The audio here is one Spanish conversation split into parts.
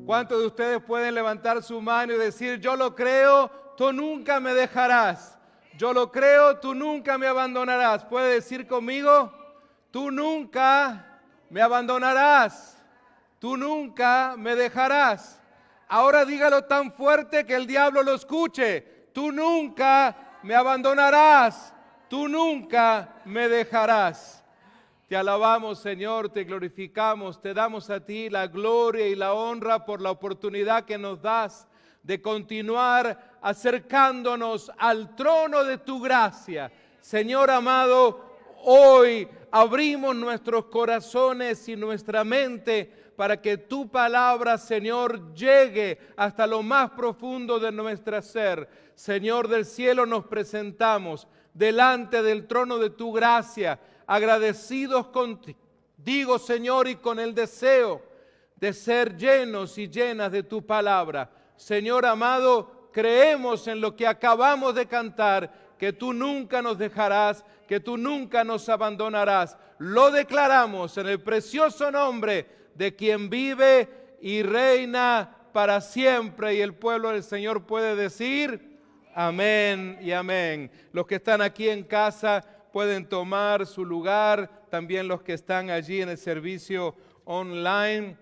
¿Cuántos de ustedes pueden levantar su mano y decir, yo lo creo, tú nunca me dejarás? Yo lo creo, tú nunca me abandonarás. ¿Puede decir conmigo? Tú nunca me abandonarás. Tú nunca me dejarás. Ahora dígalo tan fuerte que el diablo lo escuche. Tú nunca me abandonarás. Tú nunca me dejarás. Te alabamos, Señor, te glorificamos, te damos a ti la gloria y la honra por la oportunidad que nos das de continuar acercándonos al trono de tu gracia. Señor amado, hoy abrimos nuestros corazones y nuestra mente para que tu palabra, Señor, llegue hasta lo más profundo de nuestro ser. Señor del cielo, nos presentamos delante del trono de tu gracia, agradecidos contigo, Señor, y con el deseo de ser llenos y llenas de tu palabra. Señor amado, creemos en lo que acabamos de cantar, que tú nunca nos dejarás, que tú nunca nos abandonarás. Lo declaramos en el precioso nombre de quien vive y reina para siempre. Y el pueblo del Señor puede decir amén y amén. Los que están aquí en casa pueden tomar su lugar, también los que están allí en el servicio online.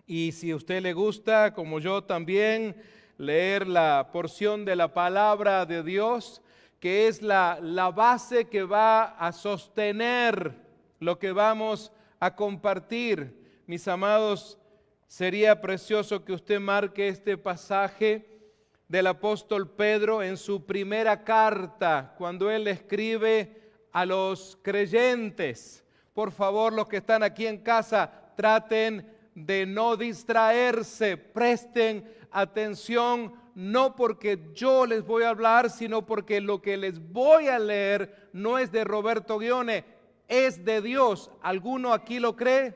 Y si a usted le gusta, como yo también, leer la porción de la palabra de Dios, que es la base que va a sostener lo que vamos a compartir. Mis amados, sería precioso que usted marque este pasaje del apóstol Pedro en su primera carta, cuando él escribe a los creyentes. Por favor, los que están aquí en casa, traten de no distraerse, presten atención, no porque yo les voy a hablar, sino porque lo que les voy a leer no es de Roberto Guione, es de Dios. ¿Alguno aquí lo cree?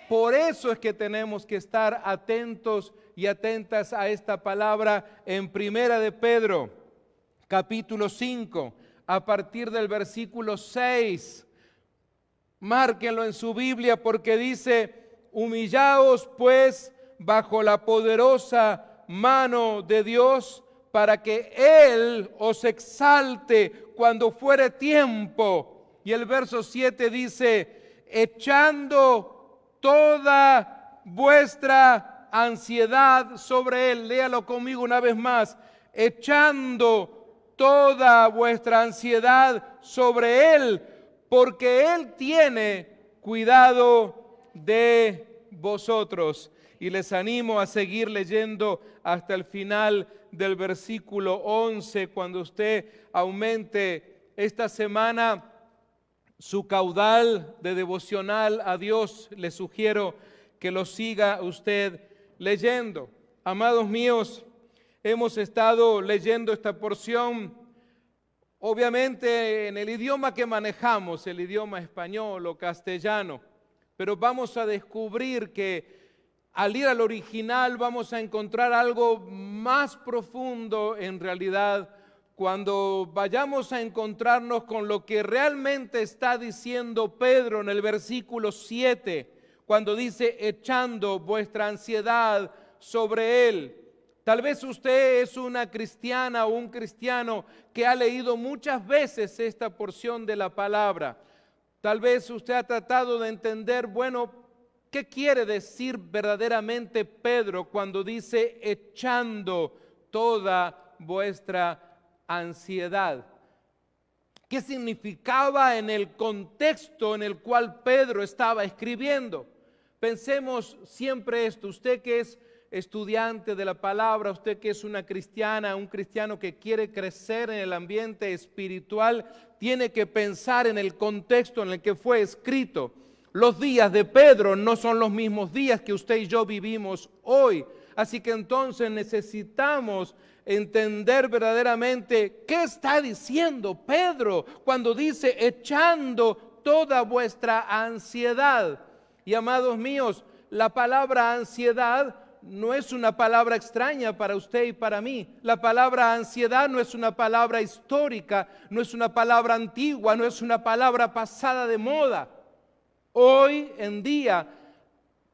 Por eso es que tenemos que estar atentos y atentas a esta palabra en Primera de Pedro, capítulo 5, a partir del versículo 6. Márquenlo en su Biblia porque dice: humillaos pues bajo la poderosa mano de Dios, para que Él os exalte cuando fuere tiempo. Y el verso 7 dice: echando toda vuestra ansiedad sobre Él. Léalo conmigo una vez más. Echando toda vuestra ansiedad sobre Él, porque Él tiene cuidado de vosotros. Y les animo a seguir leyendo hasta el final del versículo 11. Cuando usted aumente esta semana su caudal de devocional a Dios, le sugiero que lo siga usted leyendo. Amados míos, hemos estado leyendo esta porción, obviamente en el idioma que manejamos, el idioma español o castellano, pero vamos a descubrir que al ir al original vamos a encontrar algo más profundo en realidad. Cuando vayamos a encontrarnos con lo que realmente está diciendo Pedro en el versículo 7, cuando dice echando vuestra ansiedad sobre Él. Tal vez usted es una cristiana o un cristiano que ha leído muchas veces esta porción de la palabra. Tal vez usted ha tratado de entender, bueno, ¿qué quiere decir verdaderamente Pedro cuando dice echando toda vuestra ansiedad? ¿Qué significaba en el contexto en el cual Pedro estaba escribiendo? Pensemos siempre esto, usted que es estudiante de la palabra, usted que es una cristiana, un cristiano que quiere crecer en el ambiente espiritual, tiene que pensar en el contexto en el que fue escrito. Los días de Pedro no son los mismos días que usted y yo vivimos hoy. Así que entonces necesitamos entender verdaderamente qué está diciendo Pedro cuando dice echando toda vuestra ansiedad. Y amados míos, la palabra ansiedad no es una palabra extraña para usted y para mí. La palabra ansiedad no es una palabra histórica, no es una palabra antigua, no es una palabra pasada de moda. Hoy en día,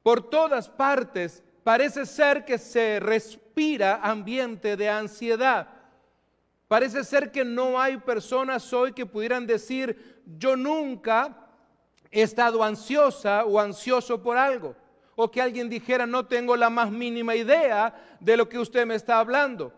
por todas partes, Parece ser que se respira ambiente de ansiedad. Parece ser que no hay personas hoy que pudieran decir, yo nunca he estado ansiosa o ansioso por algo. O que alguien dijera, no tengo la más mínima idea de lo que usted me está hablando.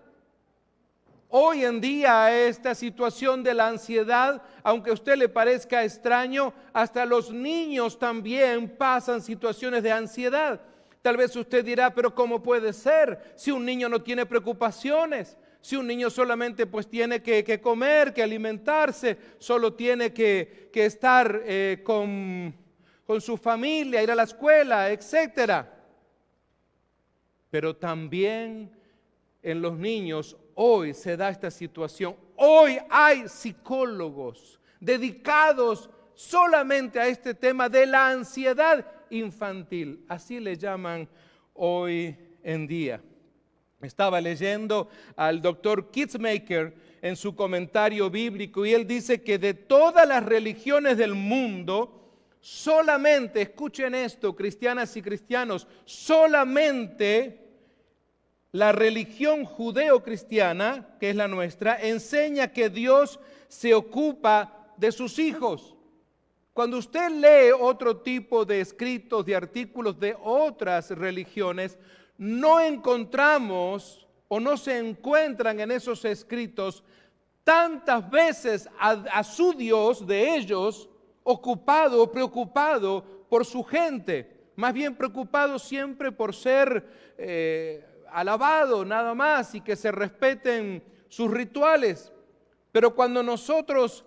Hoy en día esta situación de la ansiedad, aunque a usted le parezca extraño, hasta los niños también pasan situaciones de ansiedad. Tal vez usted dirá, pero ¿cómo puede ser si un niño no tiene preocupaciones? Si un niño solamente pues tiene que comer, que alimentarse, solo tiene que estar con su familia, ir a la escuela, etcétera. Pero también en los niños hoy se da esta situación. Hoy hay psicólogos dedicados solamente a este tema de la ansiedad infantil. Así le llaman hoy en día. Estaba leyendo al doctor Kitzmaker en su comentario bíblico y él dice que de todas las religiones del mundo, solamente, escuchen esto, cristianas y cristianos, solamente la religión judeo-cristiana, que es la nuestra, enseña que Dios se ocupa de sus hijos. Cuando usted lee otro tipo de escritos, de artículos de otras religiones, no encontramos o no se encuentran en esos escritos tantas veces a su Dios de ellos ocupado o preocupado por su gente, más bien preocupado siempre por ser alabado nada más y que se respeten sus rituales. Pero cuando nosotros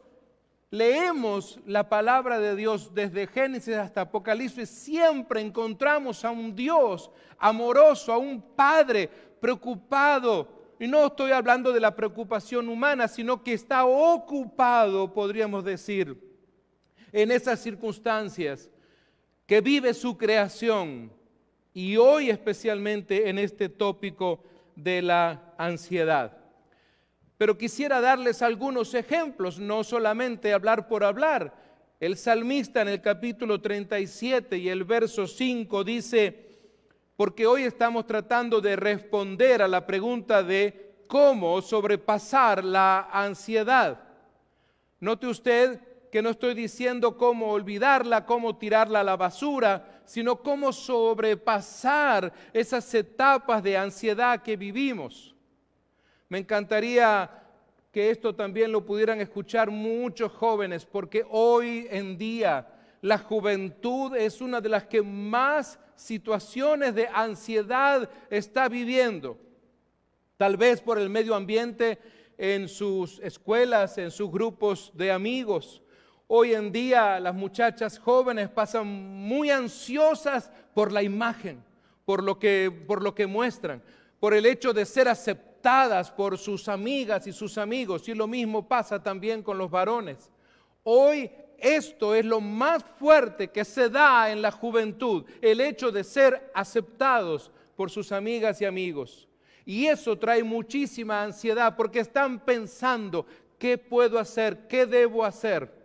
leemos la palabra de Dios desde Génesis hasta Apocalipsis, siempre encontramos a un Dios amoroso, a un Padre preocupado. Y no estoy hablando de la preocupación humana, sino que está ocupado, podríamos decir, en esas circunstancias, que vive su creación. Y hoy especialmente en este tópico de la ansiedad. Pero quisiera darles algunos ejemplos, no solamente hablar por hablar. El salmista en el capítulo 37 y el verso 5 dice, porque hoy estamos tratando de responder a la pregunta de cómo sobrepasar la ansiedad. Note usted que no estoy diciendo cómo olvidarla, cómo tirarla a la basura, sino cómo sobrepasar esas etapas de ansiedad que vivimos. Me encantaría que esto también lo pudieran escuchar muchos jóvenes, porque hoy en día la juventud es una de las que más situaciones de ansiedad está viviendo. Tal vez por el medio ambiente en sus escuelas, en sus grupos de amigos. Hoy en día las muchachas jóvenes pasan muy ansiosas por la imagen, por lo que muestran, por el hecho de ser aceptadas por sus amigas y sus amigos, y lo mismo pasa también con los varones. Hoy esto es lo más fuerte que se da en la juventud, el hecho de ser aceptados por sus amigas y amigos. Y eso trae muchísima ansiedad porque están pensando, ¿qué puedo hacer? ¿Qué debo hacer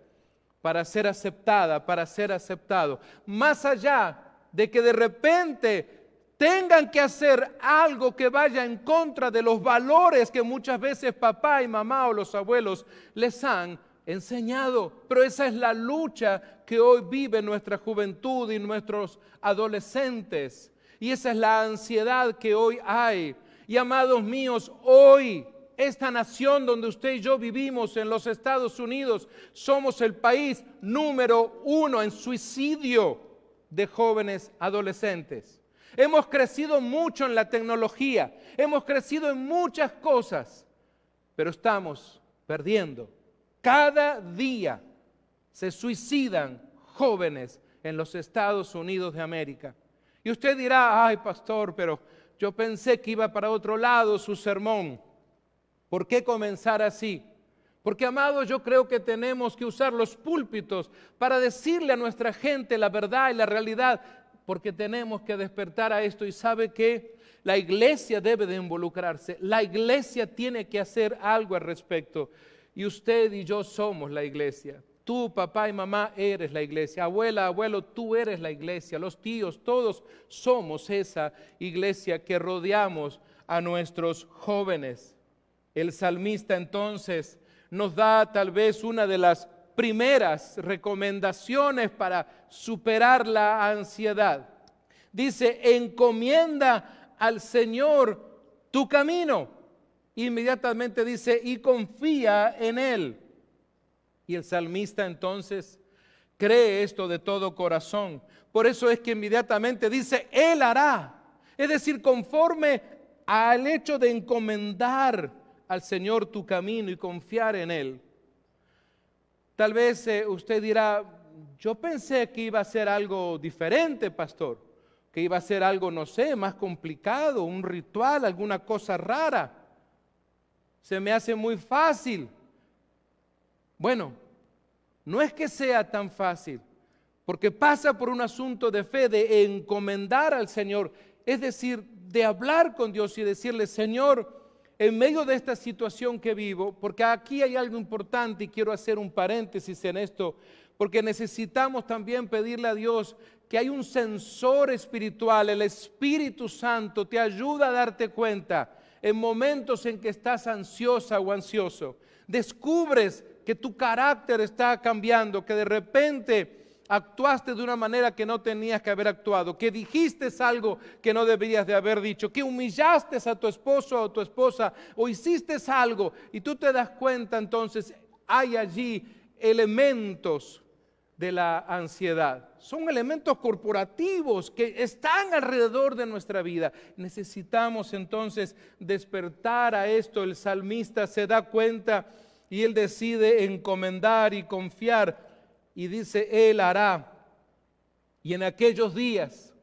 para ser aceptada, para ser aceptado? Más allá de que de repente tengan que hacer algo que vaya en contra de los valores que muchas veces papá y mamá o los abuelos les han enseñado. Pero esa es la lucha que hoy vive nuestra juventud y nuestros adolescentes. Y esa es la ansiedad que hoy hay. Y amados míos, hoy esta nación donde usted y yo vivimos en los Estados Unidos, somos el país número 1 en suicidio de jóvenes adolescentes. Hemos crecido mucho en la tecnología, hemos crecido en muchas cosas, pero estamos perdiendo. Cada día se suicidan jóvenes en los Estados Unidos de América. Y usted dirá, ay pastor, pero yo pensé que iba para otro lado su sermón. ¿Por qué comenzar así? Porque, amados, yo creo que tenemos que usar los púlpitos para decirle a nuestra gente la verdad y la realidad, porque tenemos que despertar a esto. Y sabe que la iglesia debe de involucrarse, la iglesia tiene que hacer algo al respecto, y usted y yo somos la iglesia. Tú, papá y mamá, eres la iglesia. Abuela, abuelo, tú eres la iglesia. Los tíos, todos somos esa iglesia que rodeamos a nuestros jóvenes. El salmista entonces nos da tal vez una de las primeras recomendaciones para superar la ansiedad. Dice, encomienda al Señor tu camino. Inmediatamente dice, y confía en Él. Y el salmista entonces cree esto de todo corazón. Por eso es que inmediatamente dice, Él hará. Es decir, conforme al hecho de encomendar al Señor tu camino y confiar en Él. Tal vez usted dirá, yo pensé que iba a ser algo diferente, pastor, que iba a ser algo, no sé, más complicado, un ritual, alguna cosa rara. Se me hace muy fácil. Bueno, no es que sea tan fácil, porque pasa por un asunto de fe, de encomendar al Señor, es decir, de hablar con Dios y decirle, Señor, en medio de esta situación que vivo, porque aquí hay algo importante y quiero hacer un paréntesis en esto, porque necesitamos también pedirle a Dios que hay un sensor espiritual, el Espíritu Santo te ayuda a darte cuenta en momentos en que estás ansiosa o ansioso. Descubres que tu carácter está cambiando, que de repente actuaste de una manera que no tenías que haber actuado, que dijiste algo que no deberías de haber dicho, que humillaste a tu esposo o a tu esposa o hiciste algo y tú te das cuenta, entonces hay allí elementos de la ansiedad. Son elementos corporativos que están alrededor de nuestra vida. Necesitamos entonces despertar a esto. El salmista se da cuenta y él decide encomendar y confiar y dice, Él hará. Y en aquellos días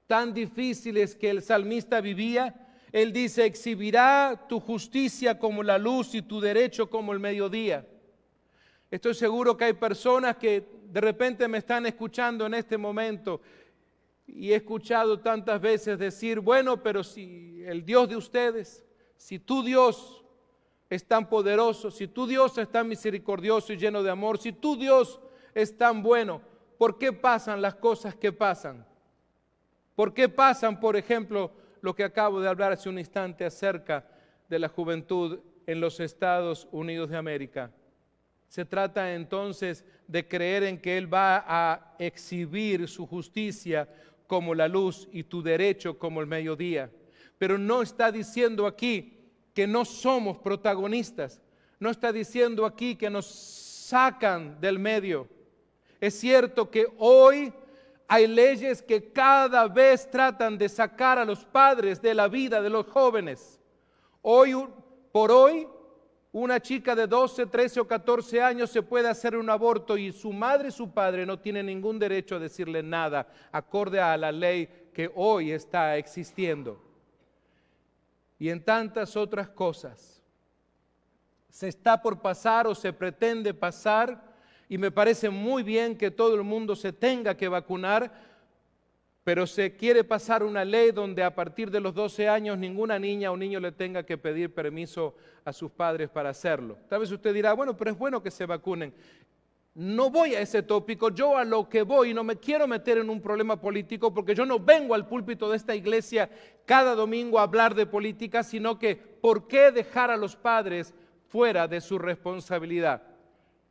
tan difíciles que el salmista vivía, él dice, exhibirá tu justicia como la luz y tu derecho como el mediodía. Estoy seguro que hay personas que de repente me están escuchando en este momento y he escuchado tantas veces decir, bueno, pero si el Dios de ustedes, si tu Dios es tan poderoso, si tu Dios es tan misericordioso y lleno de amor, si tu Dios es tan bueno, ¿por qué pasan las cosas que pasan? ¿Por qué pasan, por ejemplo, lo que acabo de hablar hace un instante acerca de la juventud en los Estados Unidos de América? Se trata entonces de creer en que Él va a exhibir su justicia como la luz y tu derecho como el mediodía. Pero no está diciendo aquí que no somos protagonistas. No está diciendo aquí que nos sacan del medio. Es cierto que hoy hay leyes que cada vez tratan de sacar a los padres de la vida de los jóvenes. Hoy por hoy, una chica de 12, 13 o 14 años se puede hacer un aborto y su madre y su padre no tienen ningún derecho a decirle nada, acorde a la ley que hoy está existiendo. Y en tantas otras cosas. Se está por pasar o se pretende pasar, y me parece muy bien que todo el mundo se tenga que vacunar, pero se quiere pasar una ley donde a partir de los 12 años ninguna niña o niño le tenga que pedir permiso a sus padres para hacerlo. Tal vez usted dirá, bueno, pero es bueno que se vacunen. No voy a ese tópico, yo a lo que voy, no me quiero meter en un problema político porque yo no vengo al púlpito de esta iglesia cada domingo a hablar de política, sino que ¿por qué dejar a los padres fuera de su responsabilidad?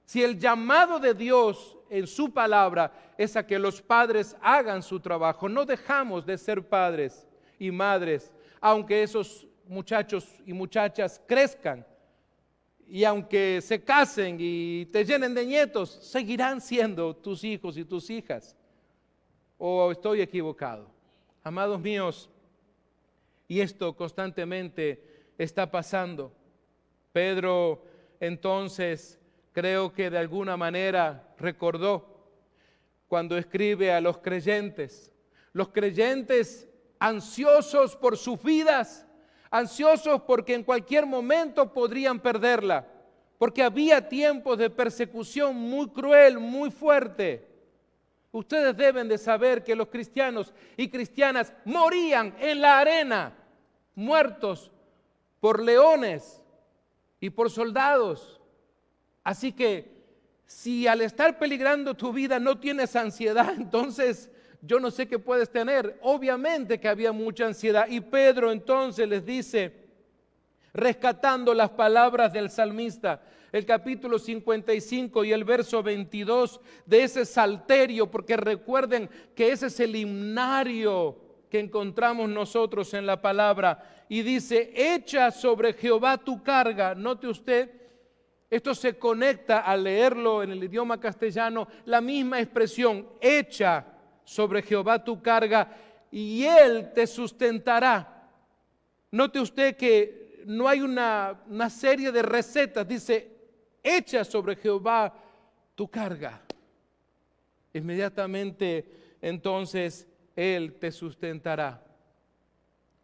Si el llamado de Dios en su palabra es a que los padres hagan su trabajo, no dejamos de ser padres y madres, aunque esos muchachos y muchachas crezcan y aunque se casen y te llenen de nietos, seguirán siendo tus hijos y tus hijas. ¿O estoy equivocado? Amados míos, y esto constantemente está pasando. Pedro entonces creo que de alguna manera recordó cuando escribe a los creyentes ansiosos por sus vidas, ansiosos porque en cualquier momento podrían perderla, porque había tiempos de persecución muy cruel, muy fuerte. Ustedes deben de saber que los cristianos y cristianas morían en la arena, muertos por leones y por soldados. Así que Si al estar peligrando tu vida no tienes ansiedad, entonces yo no sé qué puedes tener. Obviamente que había mucha ansiedad. Y Pedro entonces les dice, rescatando las palabras del salmista, el capítulo 55 y el verso 22 de ese salterio, porque recuerden que ese es el himnario que encontramos nosotros en la palabra, y dice, echa sobre Jehová tu carga. Note usted, esto se conecta al leerlo en el idioma castellano, la misma expresión, echa sobre Jehová tu carga y Él te sustentará. Note usted que no hay una serie de recetas, dice, echa sobre Jehová tu carga. Inmediatamente entonces Él te sustentará.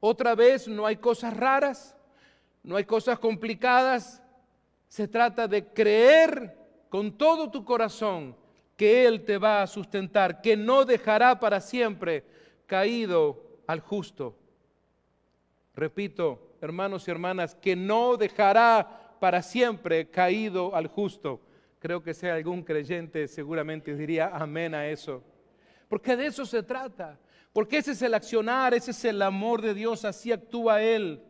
Otra vez, no hay cosas raras, no hay cosas complicadas. Se trata de creer con todo tu corazón que Él te va a sustentar, que no dejará para siempre caído al justo. Repito, hermanos y hermanas, que no dejará para siempre caído al justo. Creo que si hay algún creyente seguramente diría amén a eso. Porque de eso se trata. Porque ese es el accionar, ese es el amor de Dios, así actúa Él.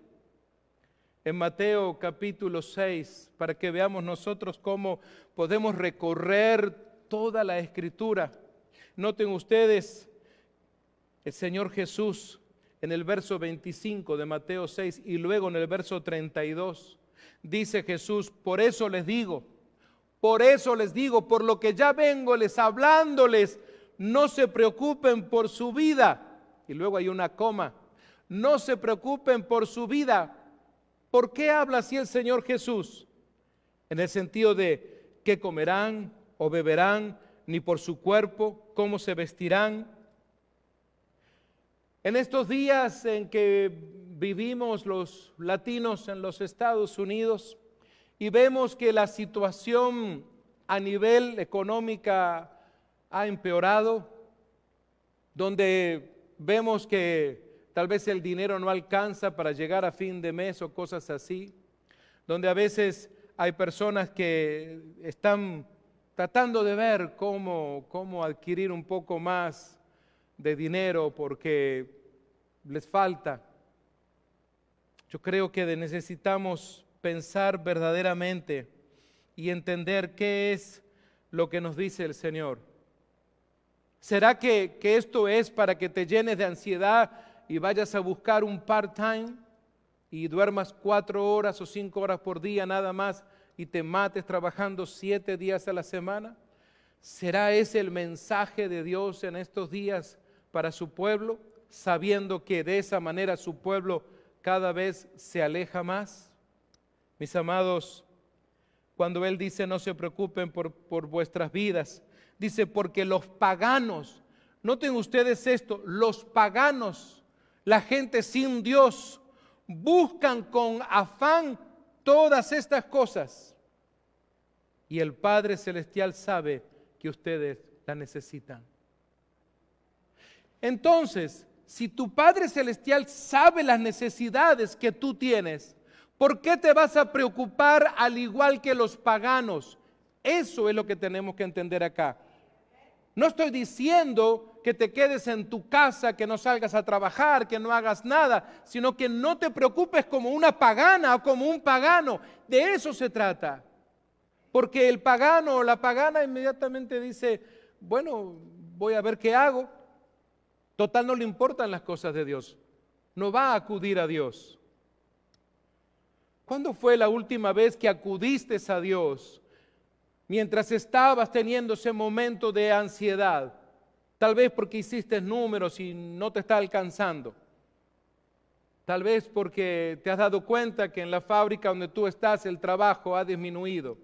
En Mateo capítulo 6, para que veamos nosotros cómo podemos recorrer toda la Escritura. Noten ustedes, el Señor Jesús en el verso 25 de Mateo 6 y luego en el verso 32, dice Jesús, por eso les digo, por lo que ya vengo les hablándoles, no se preocupen por su vida. Y luego hay una coma, no se preocupen por su vida. ¿Por qué habla así el Señor Jesús? En el sentido de qué comerán o beberán, ni por su cuerpo, cómo se vestirán. En estos días en que vivimos los latinos en los Estados Unidos y vemos que la situación a nivel económica ha empeorado, donde vemos que tal vez el dinero no alcanza para llegar a fin de mes o cosas así, donde a veces hay personas que están tratando de ver cómo adquirir un poco más de dinero porque les falta. Yo creo que necesitamos pensar verdaderamente y entender qué es lo que nos dice el Señor. ¿Será que esto es para que te llenes de ansiedad y vayas a buscar un part-time y duermas 4 horas o 5 horas por día nada más y te mates trabajando 7 días a la semana? ¿Será ese el mensaje de Dios en estos días para su pueblo, sabiendo que de esa manera su pueblo cada vez se aleja más? Mis amados, cuando Él dice no se preocupen por vuestras vidas, dice porque los paganos, noten ustedes esto, los paganos, la gente sin Dios, buscan con afán todas estas cosas. Y el Padre Celestial sabe que ustedes la necesitan. Entonces, si tu Padre Celestial sabe las necesidades que tú tienes, ¿por qué te vas a preocupar al igual que los paganos? Eso es lo que tenemos que entender acá. No estoy diciendo que te quedes en tu casa, que no salgas a trabajar, que no hagas nada, sino que no te preocupes como una pagana o como un pagano. De eso se trata. Porque el pagano o la pagana inmediatamente dice, bueno, voy a ver qué hago. Total, no le importan las cosas de Dios. No va a acudir a Dios. ¿Cuándo fue la última vez que acudiste a Dios mientras estabas teniendo ese momento de ansiedad? Tal vez porque hiciste números y no te está alcanzando. Tal vez porque te has dado cuenta que en la fábrica donde tú estás el trabajo ha disminuido.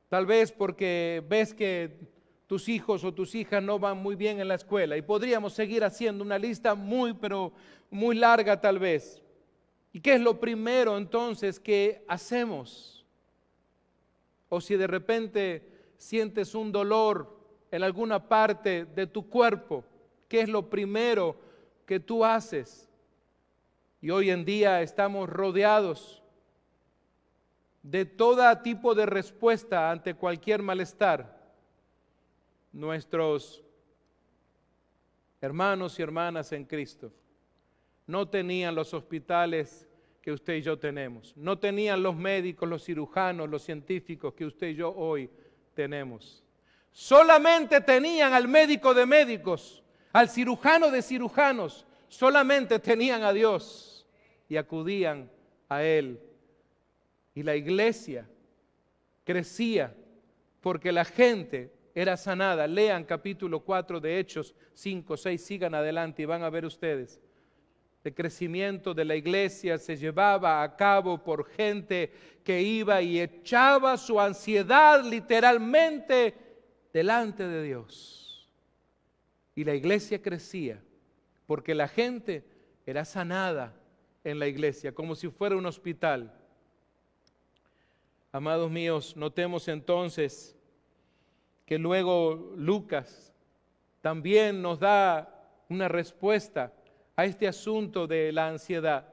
Tal vez porque ves que tus hijos o tus hijas no van muy bien en la escuela. Y podríamos seguir haciendo una lista pero muy larga tal vez. ¿Y qué es lo primero entonces que hacemos? O si de repente sientes un dolor en alguna parte de tu cuerpo, ¿qué es lo primero que tú haces? Y hoy en día estamos rodeados de todo tipo de respuesta ante cualquier malestar. Nuestros hermanos y hermanas en Cristo no tenían los hospitales que usted y yo tenemos, no tenían los médicos, los cirujanos, los científicos que usted y yo hoy tenemos. Solamente tenían al médico de médicos, al cirujano de cirujanos, solamente tenían a Dios y acudían a Él. Y la iglesia crecía porque la gente era sanada. Lean capítulo 4 de Hechos 5, 6, sigan adelante y van a ver ustedes. El crecimiento de la iglesia se llevaba a cabo por gente que iba y echaba su ansiedad literalmente delante de Dios. Y la iglesia crecía porque la gente era sanada en la iglesia, como si fuera un hospital. Amados míos, notemos entonces que luego Lucas también nos da una respuesta a este asunto de la ansiedad.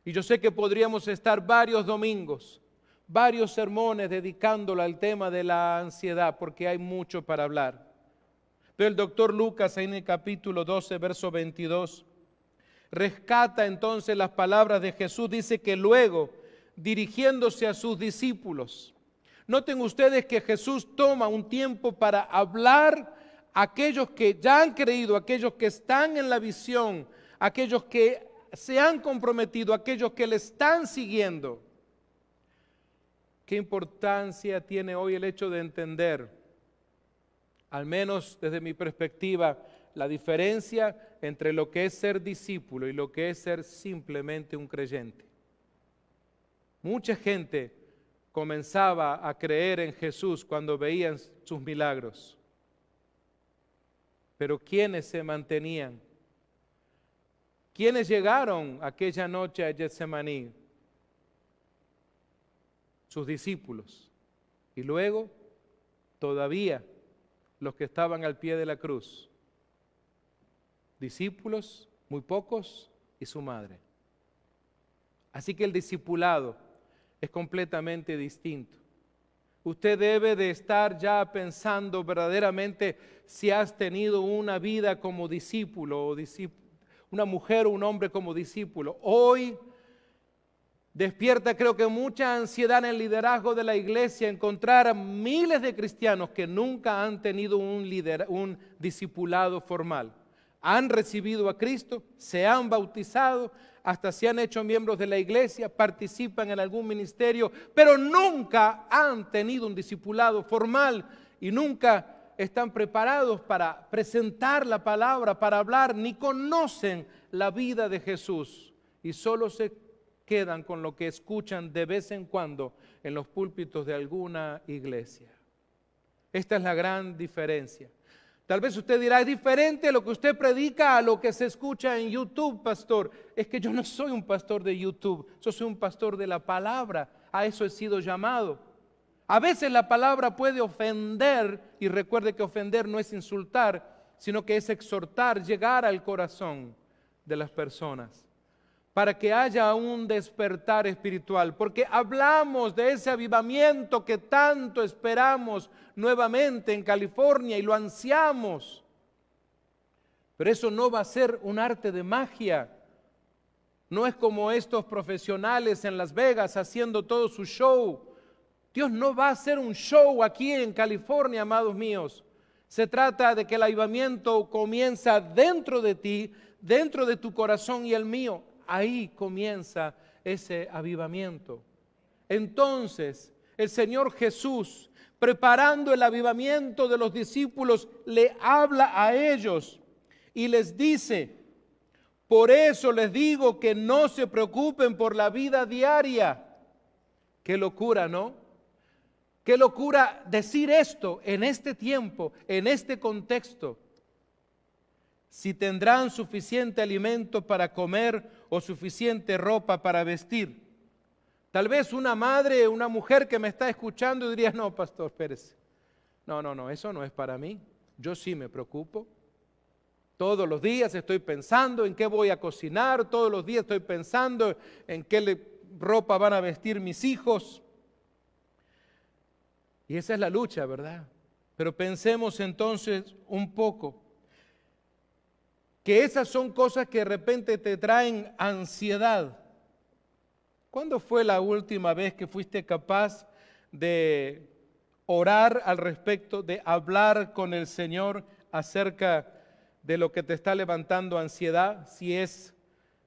Y yo sé que podríamos estar varios domingos, varios sermones dedicándolo al tema de la ansiedad, porque hay mucho para hablar. Pero el doctor Lucas en el capítulo 12, verso 22, rescata entonces las palabras de Jesús. Dice que luego, dirigiéndose a sus discípulos, noten ustedes que Jesús toma un tiempo para hablar a aquellos que ya han creído, aquellos que están en la visión, aquellos que se han comprometido, aquellos que le están siguiendo. ¿Qué importancia tiene hoy el hecho de entender, al menos desde mi perspectiva, la diferencia entre lo que es ser discípulo y lo que es ser simplemente un creyente? Mucha gente comenzaba a creer en Jesús cuando veían sus milagros. Pero ¿quiénes se mantenían? ¿Quiénes llegaron aquella noche a Getsemaní? Sus discípulos. Y luego, todavía, los que estaban al pie de la cruz. Discípulos, muy pocos, y su madre. Así que el discipulado es completamente distinto. Usted debe de estar ya pensando verdaderamente si has tenido una vida como discípulo, o una mujer o un hombre como discípulo. Hoy despierta, creo que mucha ansiedad en el liderazgo de la iglesia, encontrar a miles de cristianos que nunca han tenido un discipulado formal. Han recibido a Cristo, se han bautizado, hasta se han hecho miembros de la iglesia, participan en algún ministerio, pero nunca han tenido un discipulado formal y nunca están preparados para presentar la palabra, para hablar, ni conocen la vida de Jesús y solo se quedan con lo que escuchan de vez en cuando en los púlpitos de alguna iglesia. Esta es la gran diferencia. Tal vez usted dirá, es diferente lo que usted predica a lo que se escucha en YouTube, pastor. Es que yo no soy un pastor de YouTube, yo soy un pastor de la palabra. A eso he sido llamado. A veces la palabra puede ofender, y recuerde que ofender no es insultar, sino que es exhortar, llegar al corazón de las personas, para que haya un despertar espiritual, porque hablamos de ese avivamiento que tanto esperamos nuevamente en California y lo ansiamos. Pero eso no va a ser un arte de magia. No es como estos profesionales en Las Vegas haciendo todo su show. Dios no va a hacer un show aquí en California, amados míos. Se trata de que el avivamiento comienza dentro de ti, dentro de tu corazón y el mío. Ahí comienza ese avivamiento. Entonces, el Señor Jesús, preparando el avivamiento de los discípulos, le habla a ellos y les dice: por eso les digo que no se preocupen por la vida diaria. Qué locura, ¿no? Qué locura decir esto en este tiempo, en este contexto. Si tendrán suficiente alimento para comer o suficiente ropa para vestir. Tal vez una madre, una mujer que me está escuchando diría: no, pastor Pérez, no, eso no es para mí. Yo sí me preocupo. Todos los días estoy pensando en qué voy a cocinar, todos los días estoy pensando en qué ropa van a vestir mis hijos. Y esa es la lucha, ¿verdad? Pero pensemos entonces un poco que esas son cosas que de repente te traen ansiedad. ¿Cuándo fue la última vez que fuiste capaz de orar al respecto, de hablar con el Señor acerca de lo que te está levantando ansiedad? Si es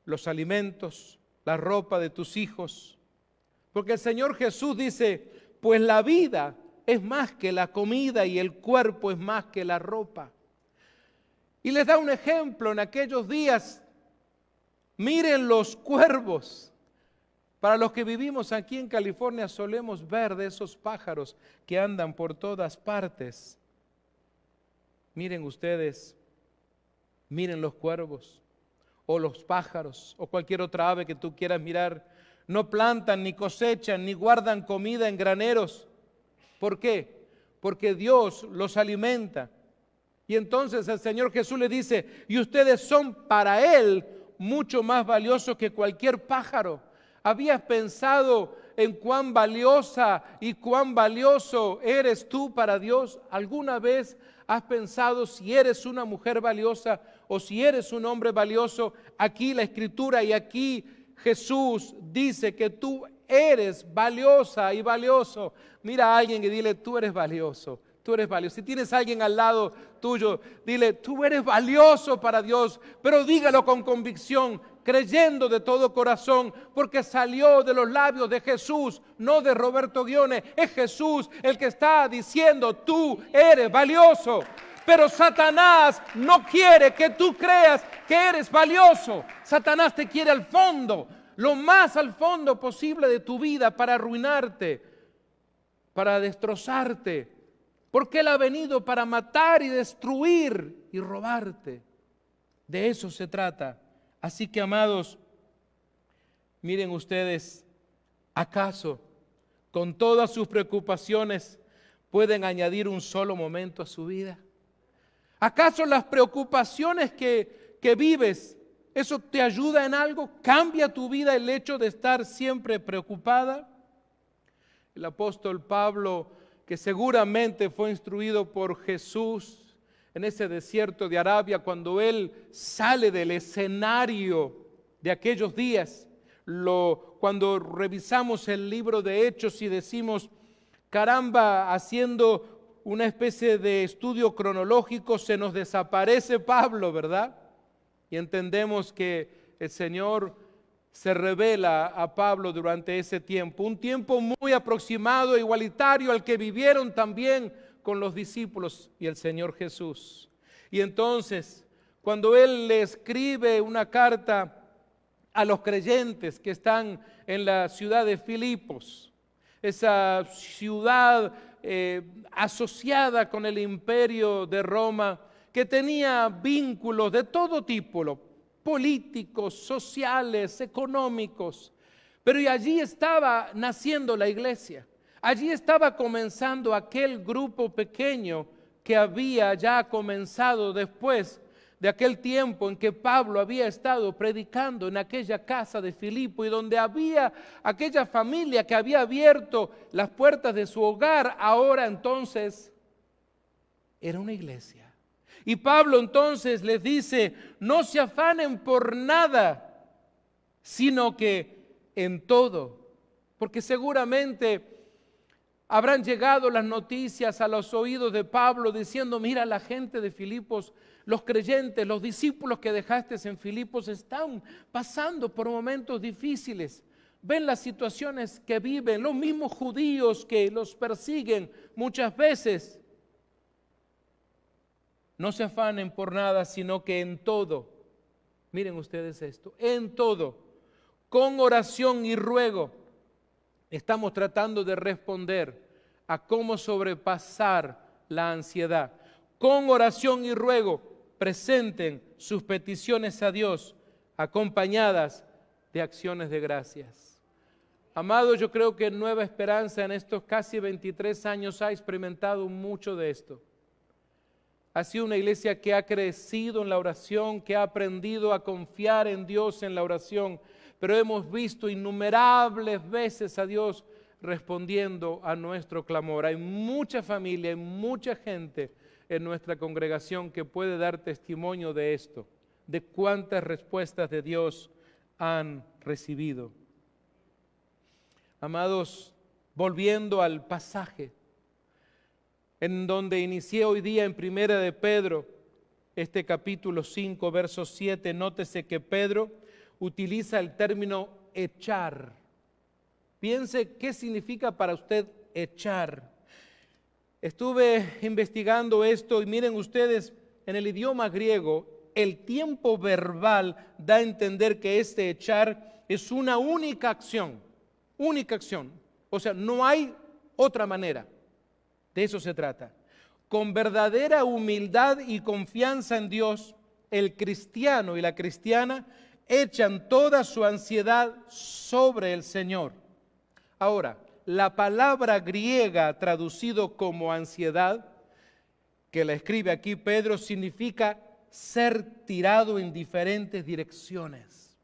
los alimentos, la ropa de tus hijos. Porque el Señor Jesús dice, pues la vida es más que la comida y el cuerpo es más que la ropa. Y les da un ejemplo en aquellos días. Miren los cuervos. Para los que vivimos aquí en California solemos ver de esos pájaros que andan por todas partes. Miren ustedes, miren los cuervos o los pájaros o cualquier otra ave que tú quieras mirar. No plantan, ni cosechan, ni guardan comida en graneros. ¿Por qué? Porque Dios los alimenta. Y entonces el Señor Jesús le dice, y ustedes son para Él mucho más valiosos que cualquier pájaro. ¿Habías pensado en cuán valiosa y cuán valioso eres tú para Dios? ¿Alguna vez has pensado si eres una mujer valiosa o si eres un hombre valioso? Aquí la Escritura y aquí Jesús dice que tú eres valiosa y valioso. Mira a alguien y dile, tú eres valioso. Tú eres valioso. Si tienes a alguien al lado tuyo, dile, tú eres valioso para Dios, pero dígalo con convicción, creyendo de todo corazón, porque salió de los labios de Jesús, no de Roberto Guiones. Es Jesús el que está diciendo, tú eres valioso. Pero Satanás no quiere que tú creas que eres valioso. Satanás te quiere al fondo, lo más al fondo posible de tu vida para arruinarte, para destrozarte. Porque Él ha venido para matar y destruir y robarte. De eso se trata. Así que, amados, miren ustedes, ¿acaso con todas sus preocupaciones pueden añadir un solo momento a su vida? ¿Acaso las preocupaciones que vives, eso te ayuda en algo? ¿Cambia tu vida el hecho de estar siempre preocupada? El apóstol Pablo, que seguramente fue instruido por Jesús en ese desierto de Arabia, cuando él sale del escenario de aquellos días, cuando revisamos el libro de Hechos y decimos, caramba, haciendo una especie de estudio cronológico, se nos desaparece Pablo, ¿verdad? Y entendemos que el Señor se revela a Pablo durante ese tiempo, un tiempo muy aproximado, igualitario al que vivieron también con los discípulos y el Señor Jesús. Y entonces, cuando Él le escribe una carta a los creyentes que están en la ciudad de Filipos, esa ciudad asociada con el imperio de Roma, que tenía vínculos de todo tipo, políticos, sociales, económicos, pero y allí estaba naciendo la iglesia. Allí estaba comenzando aquel grupo pequeño que había ya comenzado después de aquel tiempo en que Pablo había estado predicando en aquella casa de Filipo, y donde había aquella familia que había abierto las puertas de su hogar. Ahora entonces era una iglesia. Y Pablo entonces les dice, no se afanen por nada, sino que en todo, porque seguramente habrán llegado las noticias a los oídos de Pablo diciendo, mira, la gente de Filipos, los creyentes, los discípulos que dejaste en Filipos están pasando por momentos difíciles. Ven las situaciones que viven, los mismos judíos que los persiguen muchas veces. No se afanen por nada, sino que en todo, miren ustedes esto, en todo, con oración y ruego, estamos tratando de responder a cómo sobrepasar la ansiedad. Con oración y ruego, presenten sus peticiones a Dios, acompañadas de acciones de gracias. Amados, yo creo que Nueva Esperanza en estos casi 23 años ha experimentado mucho de esto. Ha sido una iglesia que ha crecido en la oración, que ha aprendido a confiar en Dios en la oración, pero hemos visto innumerables veces a Dios respondiendo a nuestro clamor. Hay mucha familia, hay mucha gente en nuestra congregación que puede dar testimonio de esto, de cuántas respuestas de Dios han recibido. Amados, volviendo al pasaje en donde inicié hoy día en Primera de Pedro, este capítulo 5, verso 7, nótese que Pedro utiliza el término echar. Piense qué significa para usted echar. Estuve investigando esto y miren ustedes, en el idioma griego, el tiempo verbal da a entender que este echar es una única acción. O sea, no hay otra manera. De eso se trata. Con verdadera humildad y confianza en Dios, el cristiano y la cristiana echan toda su ansiedad sobre el Señor. Ahora, la palabra griega traducido como ansiedad, que la escribe aquí Pedro, significa ser tirado en diferentes direcciones.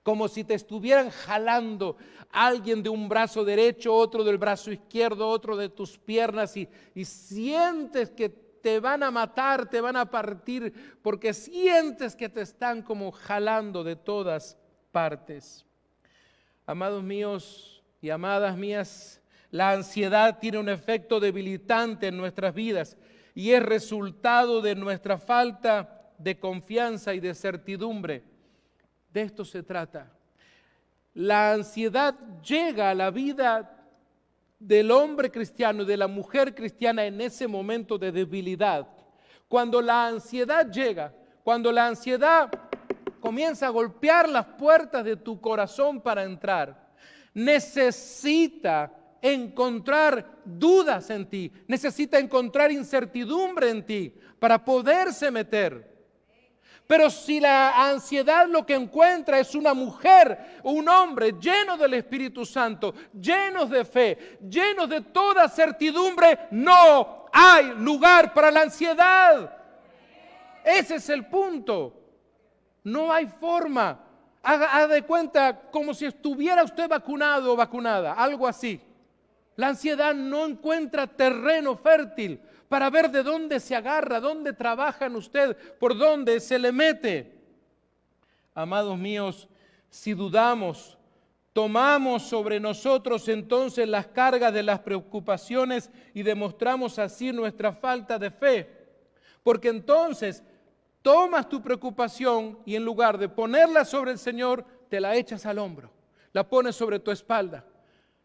Como si te estuvieran jalando alguien de un brazo derecho, otro del brazo izquierdo, otro de tus piernas y sientes que te van a matar, te van a partir, porque sientes que te están como jalando de todas partes. Amados míos y amadas mías, la ansiedad tiene un efecto debilitante en nuestras vidas y es resultado de nuestra falta de confianza y de certidumbre. De esto se trata. La ansiedad llega a la vida del hombre cristiano y de la mujer cristiana en ese momento de debilidad. Cuando la ansiedad llega, cuando la ansiedad comienza a golpear las puertas de tu corazón para entrar, necesita encontrar dudas en ti, necesita encontrar incertidumbre en ti para poderse meter. Pero si la ansiedad lo que encuentra es una mujer o un hombre lleno del Espíritu Santo, llenos de fe, llenos de toda certidumbre, no hay lugar para la ansiedad. Ese es el punto. No hay forma. Haga de cuenta como si estuviera usted vacunado o vacunada, algo así. La ansiedad no encuentra terreno fértil para ver de dónde se agarra, dónde trabaja en usted, por dónde se le mete. Amados míos, si dudamos, tomamos sobre nosotros entonces las cargas de las preocupaciones y demostramos así nuestra falta de fe. Porque entonces tomas tu preocupación y en lugar de ponerla sobre el Señor, te la echas al hombro, la pones sobre tu espalda.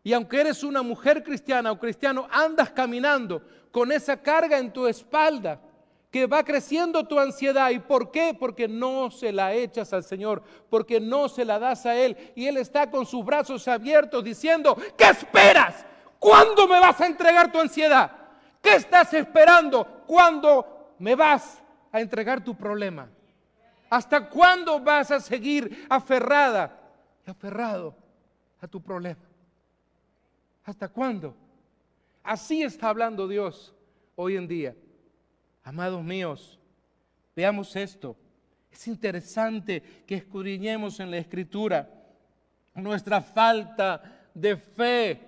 Y aunque eres una mujer cristiana o cristiano, andas caminando con esa carga en tu espalda que va creciendo tu ansiedad. ¿Y por qué? Porque no se la echas al Señor, porque no se la das a Él. Y Él está con sus brazos abiertos diciendo, ¿qué esperas? ¿Cuándo me vas a entregar tu ansiedad? ¿Qué estás esperando? ¿Cuándo me vas a entregar tu problema? ¿Hasta cuándo vas a seguir aferrada y aferrado a tu problema? ¿Hasta cuándo? Así está hablando Dios hoy en día. Amados míos, veamos esto. Es interesante que escudriñemos en la Escritura. Nuestra falta de fe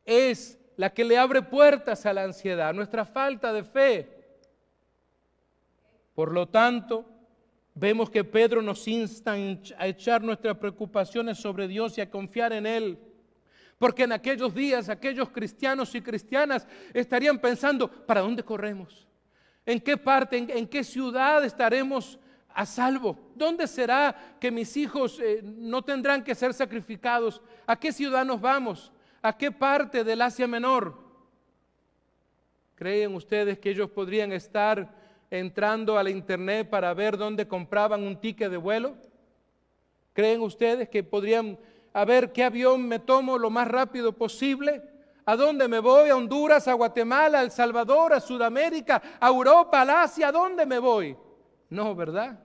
es la que le abre puertas a la ansiedad. Nuestra falta de fe. Por lo tanto, vemos que Pedro nos insta a echar nuestras preocupaciones sobre Dios y a confiar en Él. Porque en aquellos días, aquellos cristianos y cristianas estarían pensando, ¿para dónde corremos? ¿En qué parte, en qué ciudad estaremos a salvo? ¿Dónde será que mis hijos no tendrán que ser sacrificados? ¿A qué ciudad nos vamos? ¿A qué parte del Asia Menor? ¿Creen ustedes que ellos podrían estar entrando a la internet para ver dónde compraban un ticket de vuelo? ¿Creen ustedes que podrían a ver qué avión me tomo lo más rápido posible? ¿A dónde me voy? ¿A Honduras, a Guatemala, a El Salvador, a Sudamérica, a Europa, al Asia? ¿A dónde me voy? No, ¿verdad?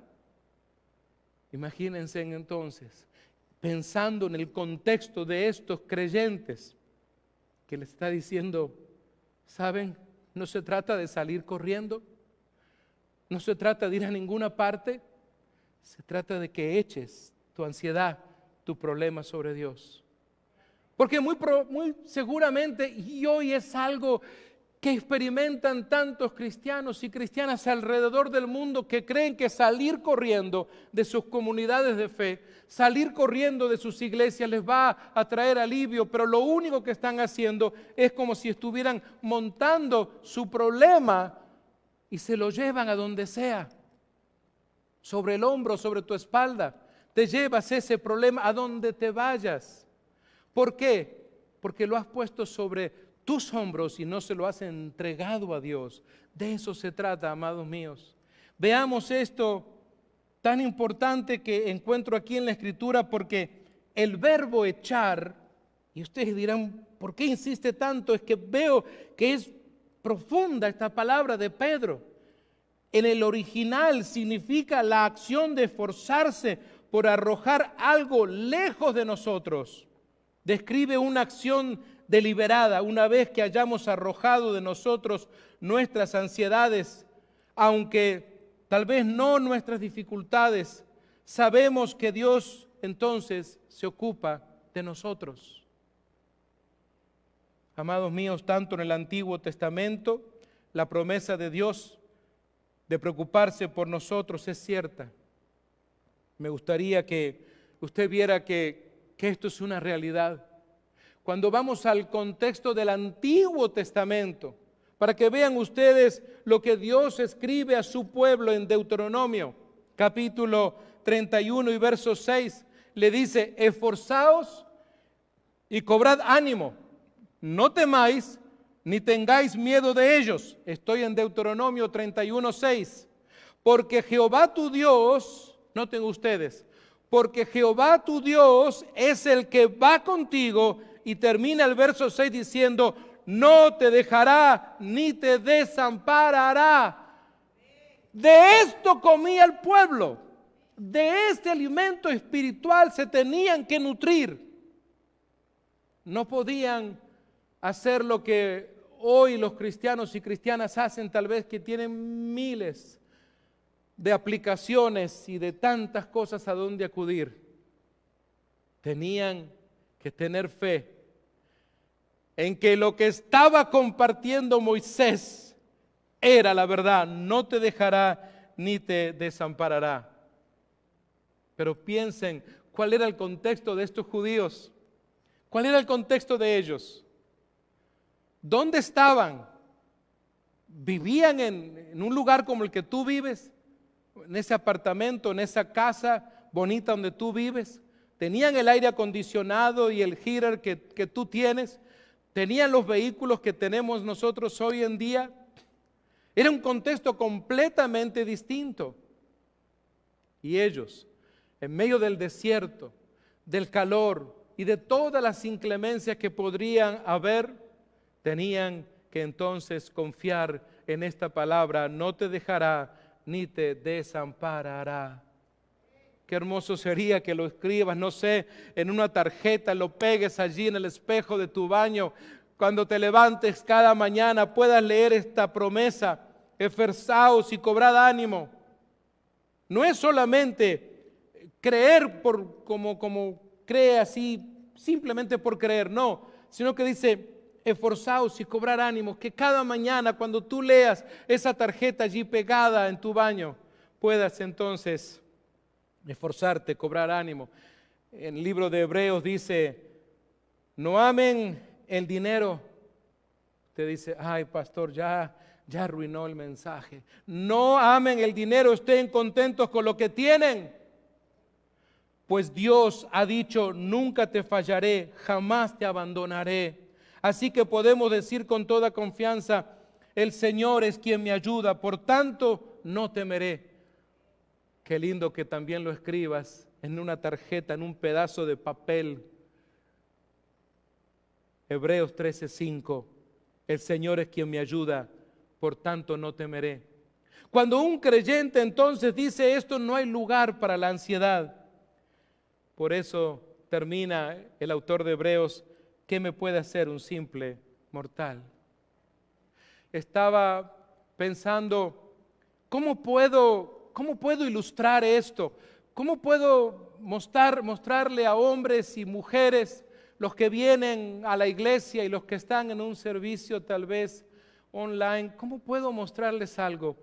Imagínense entonces, pensando en el contexto de estos creyentes, que le está diciendo, ¿saben? No se trata de salir corriendo, no se trata de ir a ninguna parte, se trata de que eches tu ansiedad, tu problema sobre Dios. Porque muy seguramente, y hoy es algo que experimentan tantos cristianos y cristianas alrededor del mundo, que creen que salir corriendo de sus comunidades de fe, salir corriendo de sus iglesias les va a traer alivio, pero lo único que están haciendo es como si estuvieran montando su problema y se lo llevan a donde sea, sobre el hombro, sobre tu espalda. Te llevas ese problema a donde te vayas. ¿Por qué? Porque lo has puesto sobre tus hombros y no se lo has entregado a Dios. De eso se trata, amados míos. Veamos esto tan importante que encuentro aquí en la Escritura, porque el verbo echar, y ustedes dirán, ¿por qué insiste tanto? Es que veo que es profunda esta palabra de Pedro. En el original significa la acción de esforzarse por arrojar algo lejos de nosotros. Describe una acción deliberada. Una vez que hayamos arrojado de nosotros nuestras ansiedades, aunque tal vez no nuestras dificultades, sabemos que Dios entonces se ocupa de nosotros. Amados míos, tanto en el Antiguo Testamento, la promesa de Dios de preocuparse por nosotros es cierta. Me gustaría que usted viera que esto es una realidad. Cuando vamos al contexto del Antiguo Testamento, para que vean ustedes lo que Dios escribe a su pueblo en Deuteronomio, capítulo 31 y verso 6, le dice: esforzaos y cobrad ánimo, no temáis ni tengáis miedo de ellos. Estoy en Deuteronomio 31, 6. Porque Jehová tu Dios, noten ustedes, porque Jehová tu Dios es el que va contigo. Y termina el verso 6 diciendo: no te dejará ni te desamparará. De esto comía el pueblo, de este alimento espiritual se tenían que nutrir. No podían hacer lo que hoy los cristianos y cristianas hacen, tal vez, que tienen miles de aplicaciones y de tantas cosas a donde acudir. Tenían que tener fe en que lo que estaba compartiendo Moisés era la verdad. No te dejará ni te desamparará. Pero piensen, ¿cuál era el contexto de estos judíos? ¿Cuál era el contexto de ellos? ¿Dónde estaban? ¿Vivían en un lugar como el que tú vives? ¿En ese apartamento, en esa casa bonita donde tú vives? ¿Tenían el aire acondicionado y el heater que tú tienes? ¿Tenían los vehículos que tenemos nosotros hoy en día? Era un contexto completamente distinto. Y ellos, en medio del desierto, del calor y de todas las inclemencias que podrían haber, tenían que entonces confiar en esta palabra: no te dejará ni te desamparará. Qué hermoso sería que lo escribas, no sé, en una tarjeta, lo pegues allí en el espejo de tu baño. Cuando te levantes cada mañana puedas leer esta promesa: esforzaos y cobrad ánimo. No es solamente creer como cree así, simplemente por creer, no, sino que dice: esforzaos y cobrar ánimo, que cada mañana cuando tú leas esa tarjeta allí pegada en tu baño, puedas entonces esforzarte, cobrar ánimo. En el libro de Hebreos dice: no amen el dinero. Te dice: ay, pastor, ya arruinó el mensaje. No amen el dinero, estén contentos con lo que tienen. Pues Dios ha dicho: nunca te fallaré, jamás te abandonaré. Así que podemos decir con toda confianza: el Señor es quien me ayuda, por tanto no temeré. Qué lindo que también lo escribas en una tarjeta, en un pedazo de papel. Hebreos 13:5. El Señor es quien me ayuda, por tanto no temeré. Cuando un creyente entonces dice esto, no hay lugar para la ansiedad. Por eso termina el autor de Hebreos: ¿qué me puede hacer un simple mortal? Estaba pensando, ¿cómo puedo ilustrar esto? ¿Cómo puedo mostrarle a hombres y mujeres los que vienen a la iglesia y los que están en un servicio tal vez online, ¿cómo puedo mostrarles algo?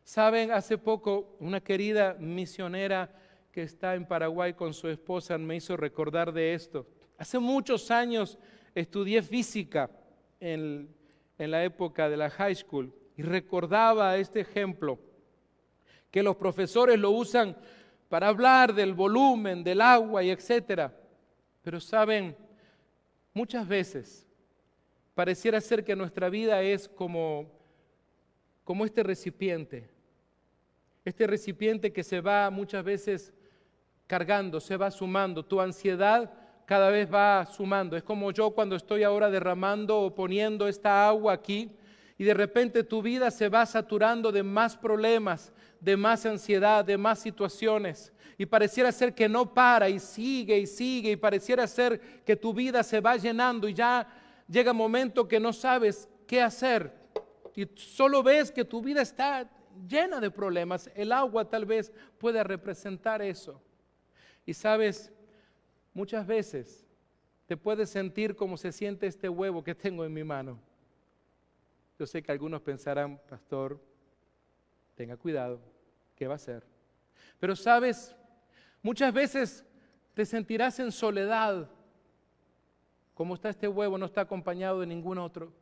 Saben, hace poco una querida misionera que está en Paraguay con su esposa me hizo recordar de esto. Hace muchos años estudié física en la época de la high school y recordaba este ejemplo, que los profesores lo usan para hablar del volumen, del agua y etcétera. Pero saben, muchas veces pareciera ser que nuestra vida es como este recipiente que se va muchas veces cargando, se va sumando. Tu ansiedad cada vez va sumando. Es como yo cuando estoy ahora derramando o poniendo esta agua aquí y de repente tu vida se va saturando de más problemas, de más ansiedad, de más situaciones. Y pareciera ser que no para y sigue y pareciera ser que tu vida se va llenando y ya llega un momento que no sabes qué hacer y solo ves que tu vida está llena de problemas. El agua tal vez pueda representar eso. Y sabes, muchas veces te puedes sentir como se siente este huevo que tengo en mi mano. Yo sé que algunos pensarán, pastor, tenga cuidado, ¿qué va a hacer? Pero sabes, muchas veces te sentirás en soledad. Como está este huevo, no está acompañado de ningún otro.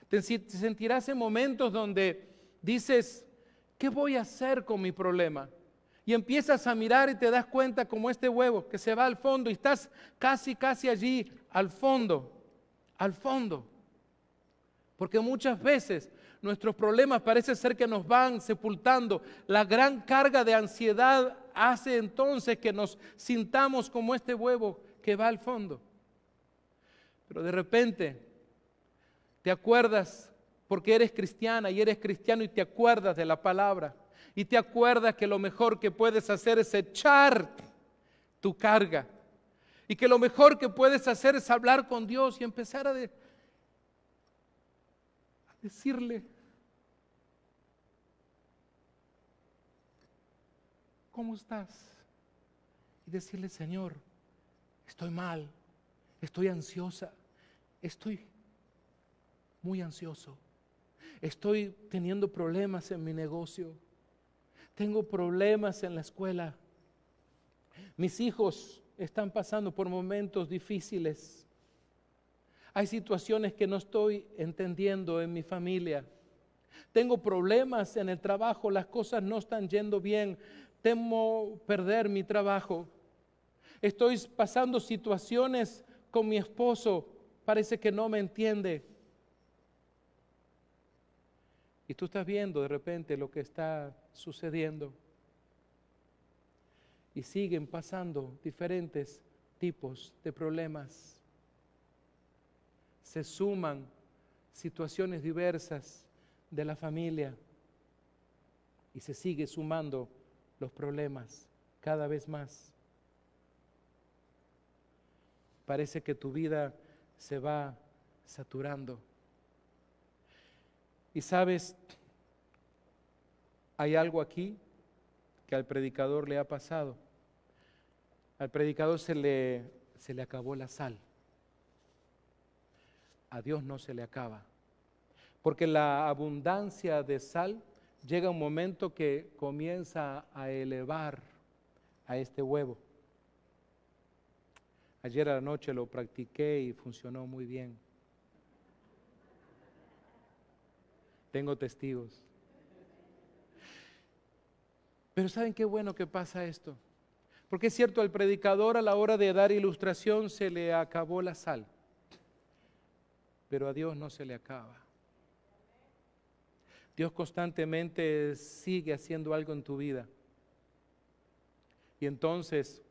Te sentirás en momentos donde dices, ¿qué voy a hacer con mi problema? Y empiezas a mirar y te das cuenta como este huevo que se va al fondo y estás casi allí al fondo. Porque muchas veces nuestros problemas parece ser que nos van sepultando. La gran carga de ansiedad hace entonces que nos sintamos como este huevo que va al fondo. Pero de repente te acuerdas, porque eres cristiana y eres cristiano y te acuerdas de la palabra. Y te acuerdas que lo mejor que puedes hacer es echar tu carga. Y que lo mejor que puedes hacer es hablar con Dios y empezar a decirle, ¿cómo estás? Y decirle, Señor, estoy mal, estoy ansiosa, estoy muy ansioso, estoy teniendo problemas en mi negocio, tengo problemas en la escuela, mis hijos están pasando por momentos difíciles. Hay situaciones que no estoy entendiendo en mi familia. Tengo problemas en el trabajo, las cosas no están yendo bien. Temo perder mi trabajo. Estoy pasando situaciones con mi esposo, parece que no me entiende. Y tú estás viendo de repente lo que está sucediendo. Y siguen pasando diferentes tipos de problemas. Se suman situaciones diversas de la familia y se sigue sumando los problemas cada vez más. Parece que tu vida se va saturando. Y sabes, hay algo aquí que al predicador le ha pasado. Al predicador se le acabó la sal. A Dios no se le acaba, porque la abundancia de sal llega un momento que comienza a elevar a este huevo. Ayer a la noche lo practiqué y funcionó muy bien. Tengo testigos. Pero ¿saben qué bueno que pasa esto? Porque es cierto, al predicador a la hora de dar ilustración se le acabó la sal. Pero a Dios no se le acaba. Dios constantemente sigue haciendo algo en tu vida. Y entonces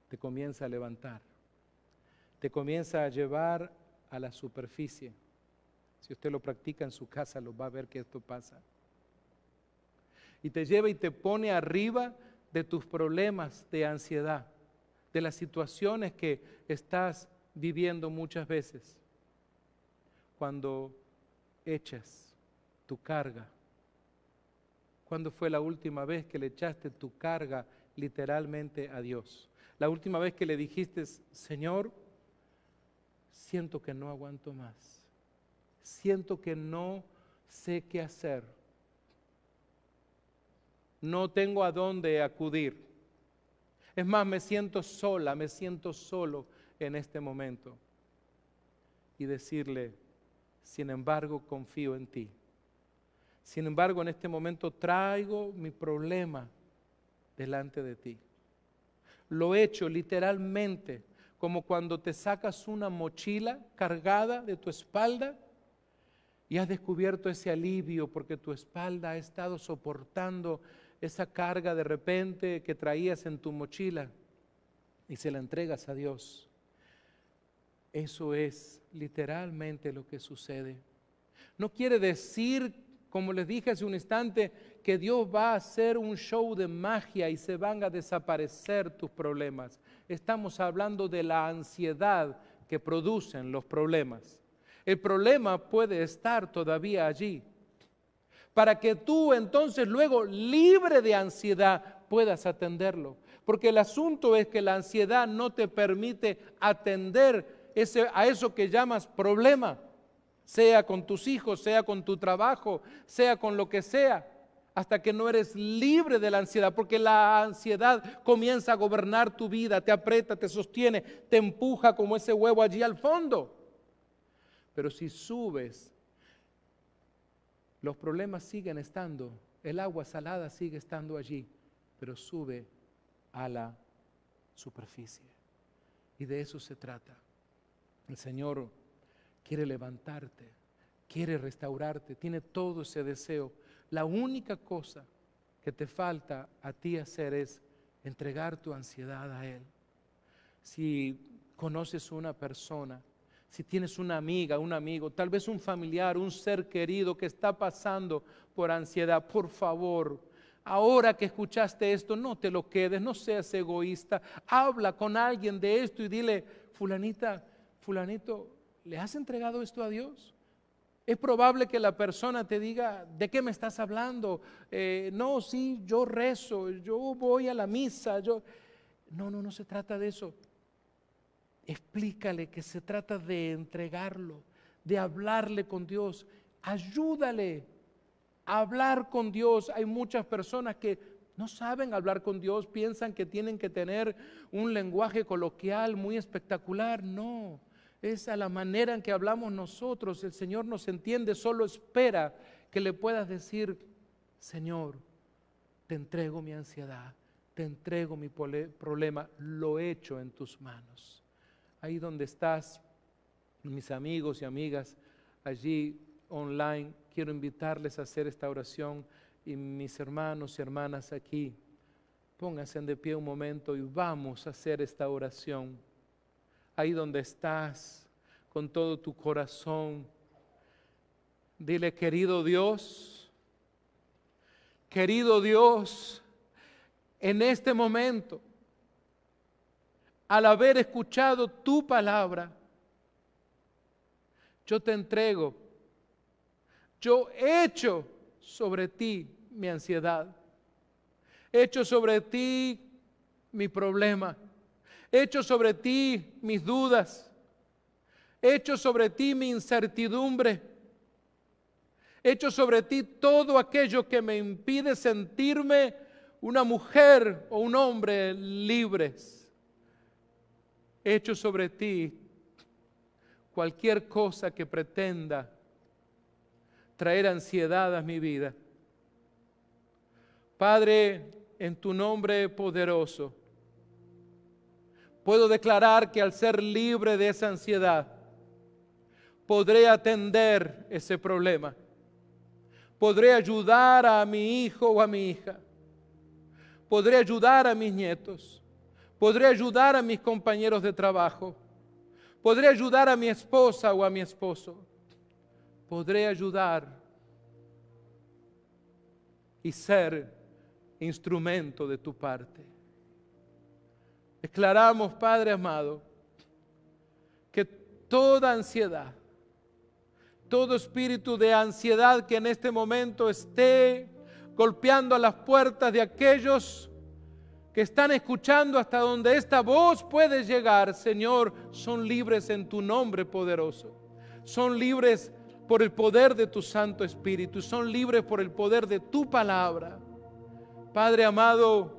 te comienza a levantar. Te comienza a llevar a la superficie. Si usted lo practica en su casa, lo va a ver que esto pasa. Y te lleva y te pone arriba de tus problemas de ansiedad, de las situaciones que estás viviendo muchas veces. Cuando echas tu carga. ¿Cuándo fue la última vez que le echaste tu carga literalmente a Dios? La última vez que le dijiste, Señor, siento que no aguanto más. Siento que no sé qué hacer. No tengo a dónde acudir. Es más, me siento sola, me siento solo en este momento. Y decirle, sin embargo, confío en ti. Sin embargo, en este momento traigo mi problema delante de ti. Lo he hecho literalmente, como cuando te sacas una mochila cargada de tu espalda y has descubierto ese alivio porque tu espalda ha estado soportando esa carga de repente que traías en tu mochila y se la entregas a Dios. Eso es literalmente lo que sucede. No quiere decir, como les dije hace un instante, que Dios va a hacer un show de magia y se van a desaparecer tus problemas. Estamos hablando de la ansiedad que producen los problemas. El problema puede estar todavía allí, para que tú entonces luego, libre de ansiedad, puedas atenderlo. Porque el asunto es que la ansiedad no te permite atender a eso que llamas problema, sea con tus hijos, sea con tu trabajo, sea con lo que sea, hasta que no eres libre de la ansiedad, porque la ansiedad comienza a gobernar tu vida, te aprieta, te sostiene, te empuja como ese huevo allí al fondo. Pero si subes, los problemas siguen estando, el agua salada sigue estando allí, pero sube a la superficie. Y de eso se trata. El Señor quiere levantarte, quiere restaurarte, tiene todo ese deseo. La única cosa que te falta a ti hacer es entregar tu ansiedad a Él. Si conoces una persona, si tienes una amiga, un amigo, tal vez un familiar, un ser querido que está pasando por ansiedad, por favor, ahora que escuchaste esto, no te lo quedes, no seas egoísta, habla con alguien de esto y dile, fulanita, fulanito, ¿le has entregado esto a Dios? Es probable que la persona te diga, ¿de qué me estás hablando? No, sí, yo rezo, yo voy a la misa, No se trata de eso. Explícale que se trata de entregarlo, de hablarle con Dios. Ayúdale a hablar con Dios. Hay muchas personas que no saben hablar con Dios, piensan que tienen que tener un lenguaje coloquial muy espectacular. No, es a la manera en que hablamos nosotros. El Señor nos entiende, solo espera que le puedas decir, Señor, te entrego mi ansiedad, te entrego mi problema, lo echo en tus manos. Ahí donde estás, mis amigos y amigas, allí online, quiero invitarles a hacer esta oración. Y mis hermanos y hermanas aquí, pónganse de pie un momento y vamos a hacer esta oración. Ahí donde estás, con todo tu corazón, dile, querido Dios, en este momento, al haber escuchado tu palabra, yo te entrego, yo echo sobre ti mi ansiedad, echo sobre ti mi problema, echo sobre ti mis dudas, echo sobre ti mi incertidumbre, echo sobre ti todo aquello que me impide sentirme una mujer o un hombre libres. Echo sobre ti cualquier cosa que pretenda traer ansiedad a mi vida. Padre, en tu nombre poderoso, puedo declarar que al ser libre de esa ansiedad, podré atender ese problema. Podré ayudar a mi hijo o a mi hija. Podré ayudar a mis nietos. Podré ayudar a mis compañeros de trabajo. Podré ayudar a mi esposa o a mi esposo. Podré ayudar y ser instrumento de tu parte. Declaramos, Padre amado, que toda ansiedad, todo espíritu de ansiedad que en este momento esté golpeando a las puertas de aquellos que están escuchando hasta donde esta voz puede llegar, Señor, son libres en tu nombre poderoso. Son libres por el poder de tu Santo Espíritu, son libres por el poder de tu palabra. Padre amado,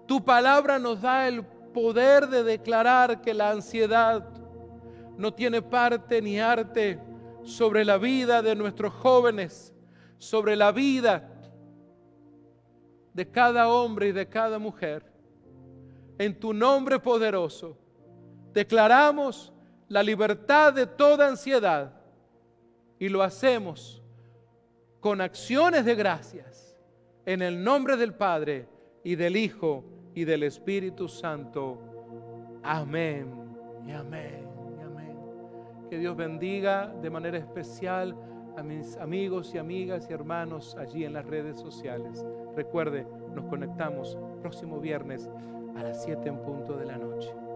tu palabra nos da el poder de declarar que la ansiedad no tiene parte ni arte sobre la vida de nuestros jóvenes, sobre la vida de cada hombre y de cada mujer. En tu nombre poderoso declaramos la libertad de toda ansiedad y lo hacemos con acciones de gracias en el nombre del Padre y del Hijo y del Espíritu Santo. Amén y amén y amén. Que Dios bendiga de manera especial a mis amigos y amigas y hermanos allí en las redes sociales. Recuerde, nos conectamos próximo viernes a las 7 en punto de la noche.